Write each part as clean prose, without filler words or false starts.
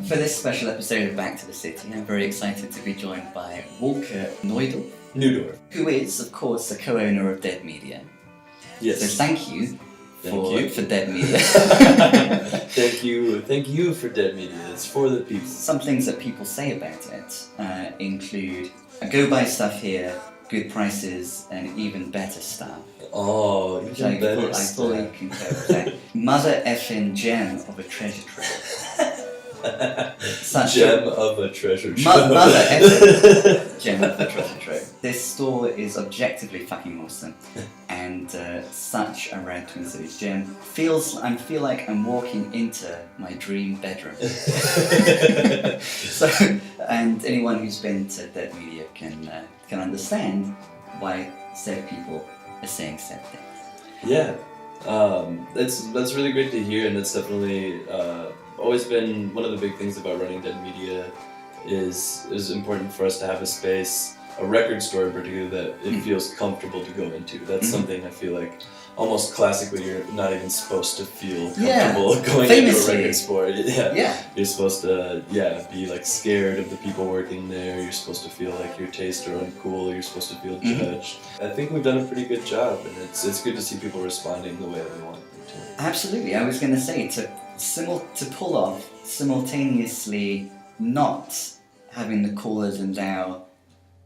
For this special episode of Back to the City, I'm very excited to be joined by Walker Neudorff, who is, of course, the co-owner of Dead Media. Yes. So thank you for Dead Media. Thank you for Dead Media. It's for the people. Some things that people say about it include, go buy stuff here, good prices, and even better stuff. Oh, even better stuff. I fully concur with that. Mother effing gem of a treasure trove. Gem of a treasure trove. Mother effing gem of a treasure trove. This store is objectively fucking awesome, and such a rad Twin Cities gem. I feel like I'm walking into my dream bedroom. So, and anyone who's been to Dead Media can understand why said people are saying said things. Yeah, that's really great to hear, and it's definitely always been one of the big things about running Dead Media is important for us to have a space, a record store in particular, that it feels comfortable to go into. That's something I feel like almost classically you're not even supposed to feel comfortable going into a record store. Yeah. You're supposed to be like scared of the people working there. You're supposed to feel like your tastes are uncool. You're supposed to feel judged. I think we've done a pretty good job, and it's good to see people responding the way that we want them to. Absolutely. I was going to say to pull off simultaneously not having the cooler than thou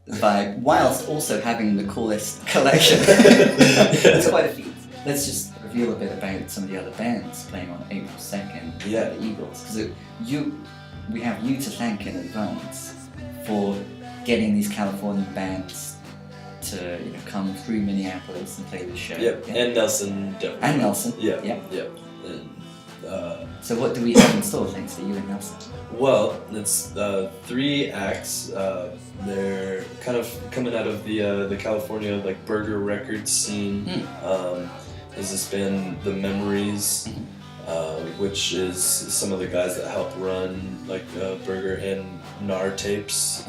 vibe whilst also having the coolest collection. It's quite a feat. Let's just reveal a bit about some of the other bands playing on April 2nd at the Eagles, because we have you to thank in advance for getting these California bands to come through Minneapolis and play the show. Yep. And NELSON DEVEREAUX. And NELSON. Yeah. And, so what do we have in store thanks to you and NELSON? Well, it's 3 acts. They're kind of coming out of the California like burger record scene. There's this band, The Memories, which is some of the guys that help run like Burger and NAR Tapes.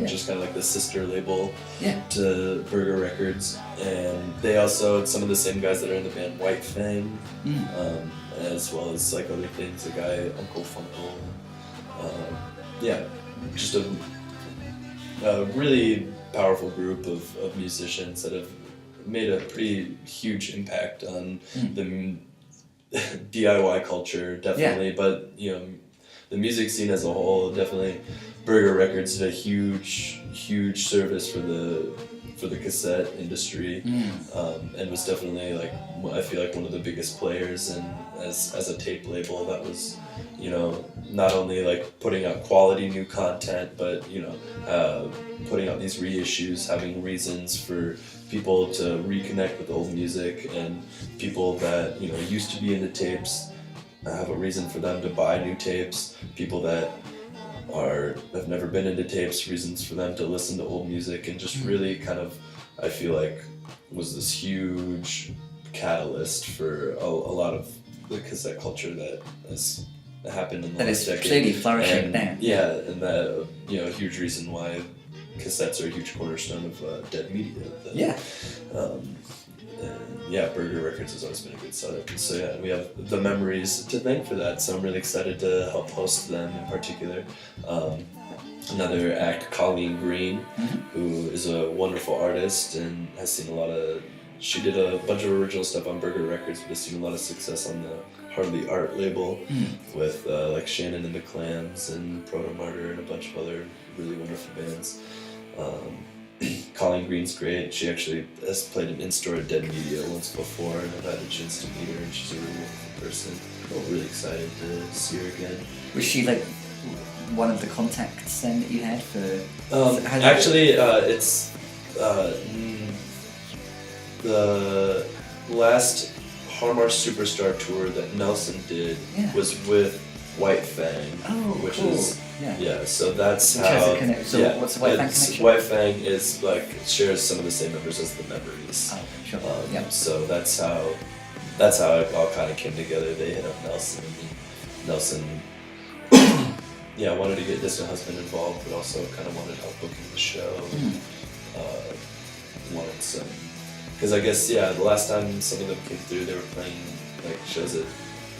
Just kind of like the sister label to Burger Records, and they also, it's some of the same guys that are in the band White Fang, as well as like other things. The guy Uncle Funko. Just a really powerful group of musicians that have made a pretty huge impact on the DIY culture, definitely, but the music scene as a whole. Definitely Burger Records did a huge service for the cassette industry, and was definitely like, I feel like, one of the biggest players, and as a tape label that was not only like putting out quality new content, but putting out these reissues, having reasons for people to reconnect with old music, and people that used to be into tapes have a reason for them to buy new tapes. People that have never been into tapes, reasons for them to listen to old music, and just really kind of, I feel like, was this huge catalyst for a lot of the cassette culture that has happened in the last decade. That is clearly flourishing now. Yeah, and that a huge reason why cassettes are a huge cornerstone of Dead Media. Burger Records has always been a good setup. So we have The Memories to thank for that. So I'm really excited to help host them in particular. Another act, COLLEEN GREEN, who is a wonderful artist and has seen she did a bunch of original stuff on Burger Records, but has seen a lot of success on the Hardly Art label with like Shannon and the Clams and Proto Martyr and a bunch of other really wonderful bands. COLLEEN GREEN's great. She actually has played an in-store at Dead Media once before, and I've had a chance to meet her, and she's a really wonderful person. I'm really excited to see her again. Was she like one of the contacts then that you had for? It's the last Harmar Superstar tour that NELSON did was with White Fang, which is so that's how. So what's the White Fang connection? White Fang is like shares some of the same members as The Memories. Oh, sure. So that's how it all kind of came together. They hit up NELSON. NELSON, wanted to get Distant Husband involved, but also kind of wanted help booking the show. Wanted some, because I guess the last time some of them came through, they were playing like shows at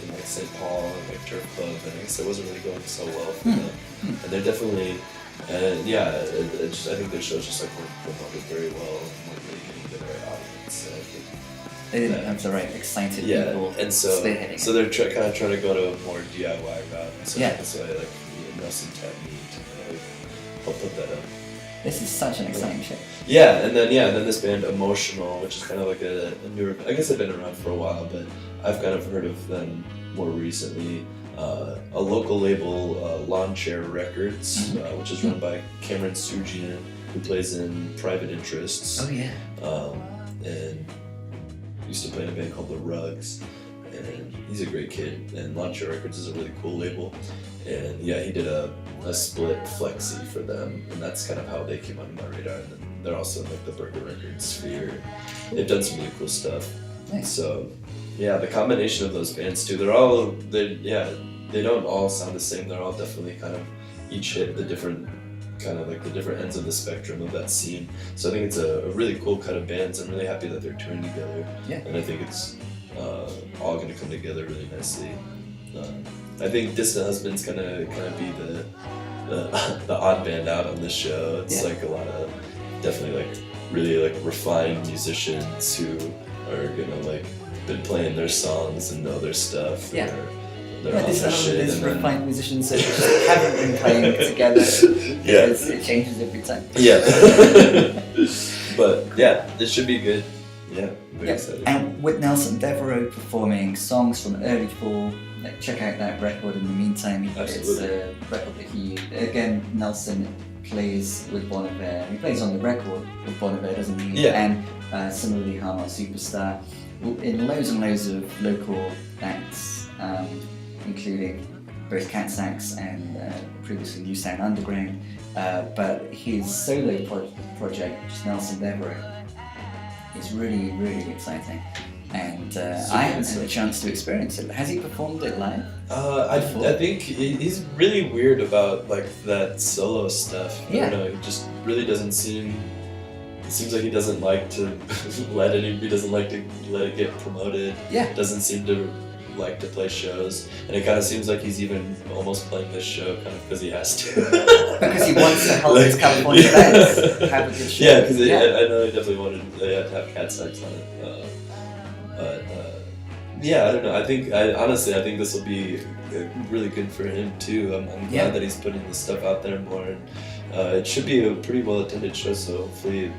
in like St. Paul and like Turf Club, and I guess it wasn't really going so well for them. And they're definitely, I think their shows just like weren't promoted very well and weren't really getting to the right audience. So I think They didn't have the right excited people and so spearheading so they're kind of trying to go to a more DIY route. So Yeah. that's why like Nelson tapped me to kind of help put that up. This is such an exciting show. And then this band Emotional, which is kind of like a newer. I guess they've been around for a while, but I've kind of heard of them more recently. A local label, Lawn Chair Records, which is run by Cameron Sujian, who plays in Private Interests. Oh yeah. And used to play in a band called The Rugs, and he's a great kid. And Lawn Chair Records is a really cool label. And yeah, he did a split flexi for them, and that's kind of how they came on my radar. And then they're also in like the Burger Records sphere. They've done some really cool stuff. Nice. So yeah, the combination of those bands too, they don't all sound the same. They're all definitely kind of each hit the different kind of like the different ends of the spectrum of that scene. So I think it's a really cool cut of bands. I'm really happy that they're touring together. Yeah. And I think it's all going to come together really nicely. I think Distant Husband's gonna kind of be the odd band out on this show. It's like a lot of definitely like really like refined musicians who are gonna like been playing their songs and know their stuff. Yeah. They're on their shit. There's And then, refined musicians that just haven't been playing together because it changes every time. yeah. But yeah, this should be good. Yeah, very excited. And with Nelson Devereux performing songs from early fall, like check out that record in the meantime. Absolutely. It's a record that again, Nelson plays with Bon Iver. He plays on the record with Bon Iver, doesn't he? Yeah. And similarly, Harmar Superstar, in loads and loads of local acts, including both Cat Sax and previously New Sound Underground. But his solo project, which is Nelson Devereux, is really, really exciting. And I haven't had a chance to experience it. Has he performed it live? I think he's really weird about like that solo stuff. I don't know, he just really doesn't seem. It seems like he doesn't like to he doesn't like to let it get promoted. Yeah. Doesn't seem to like to play shows, and it kind of seems like he's even almost playing this show kind of because he has to. Because he wants to help his California fans have a good show. Yeah, because I know they had to have Cat Sax on it. I don't know. I think this will be really good for him too. I'm glad that he's putting this stuff out there more, and it should be a pretty well attended show. So hopefully it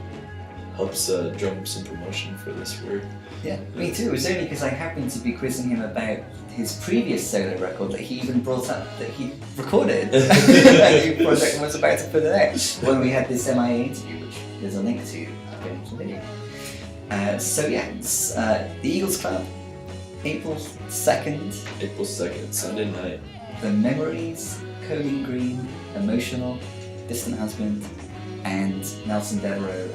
helps drum up some promotion for this work. Yeah, me too. It was only because I happened to be quizzing him about his previous solo record that he even brought up that he recorded a new project and was about to put it out when we had this MIA interview, which there's a link to in the video. It's the Eagles Club, April 2nd. April 2nd, Sunday night. The Memories, COLLEEN GREEN, Emotional, Distant Husband, and Nelson Devereux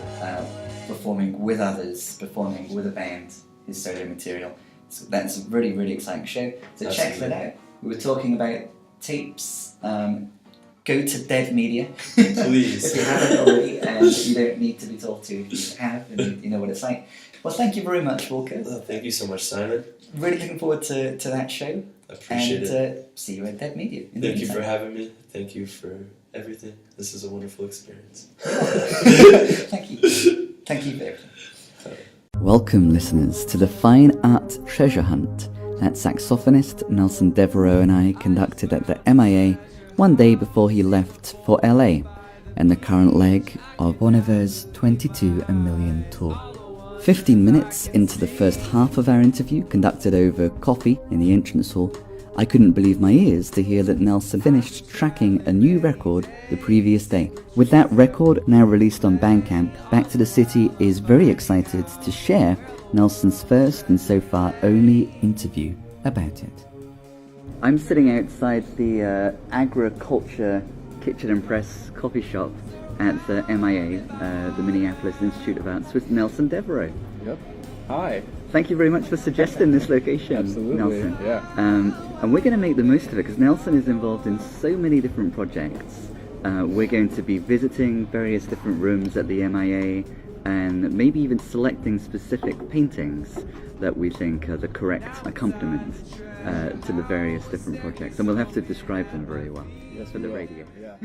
performing with others, performing with a band, his solo material. So that's a really, really exciting show. So check that out. We were talking about tapes. Go to Dead Media. Please. If you haven't already, and you don't need to be told to if you have, and you know what it's like. Well, thank you very much, Walker. Thank you so much, Simon. Really looking forward to that show. I appreciate it. And see you at Dead Media. Thank you for having me. Thank you for everything. This is a wonderful experience. Thank you. Thank you for everything. Welcome, listeners, to the Fine Art Treasure Hunt that saxophonist Nelson Devereux and I conducted at the MIA one day before he left for LA, and the current leg of Bon Iver's 22 A Million tour. 15 minutes into the first half of our interview, conducted over coffee in the entrance hall, I couldn't believe my ears to hear that Nelson finished tracking a new record the previous day. With that record now released on Bandcamp, Back to the City is very excited to share Nelson's first and so far only interview about it. I'm sitting outside the Agriculture Kitchen and Press coffee shop at the MIA, the Minneapolis Institute of Arts, with Nelson Devereux. Yep. Hi. Thank you very much for suggesting this location, Absolutely. Nelson. Yeah. And we're going to make the most of it because Nelson is involved in so many different projects. We're going to be visiting various different rooms at the MIA and maybe even selecting specific paintings that we think are the correct accompaniment to the various different projects, and we'll have to describe them very well for the radio. Yeah.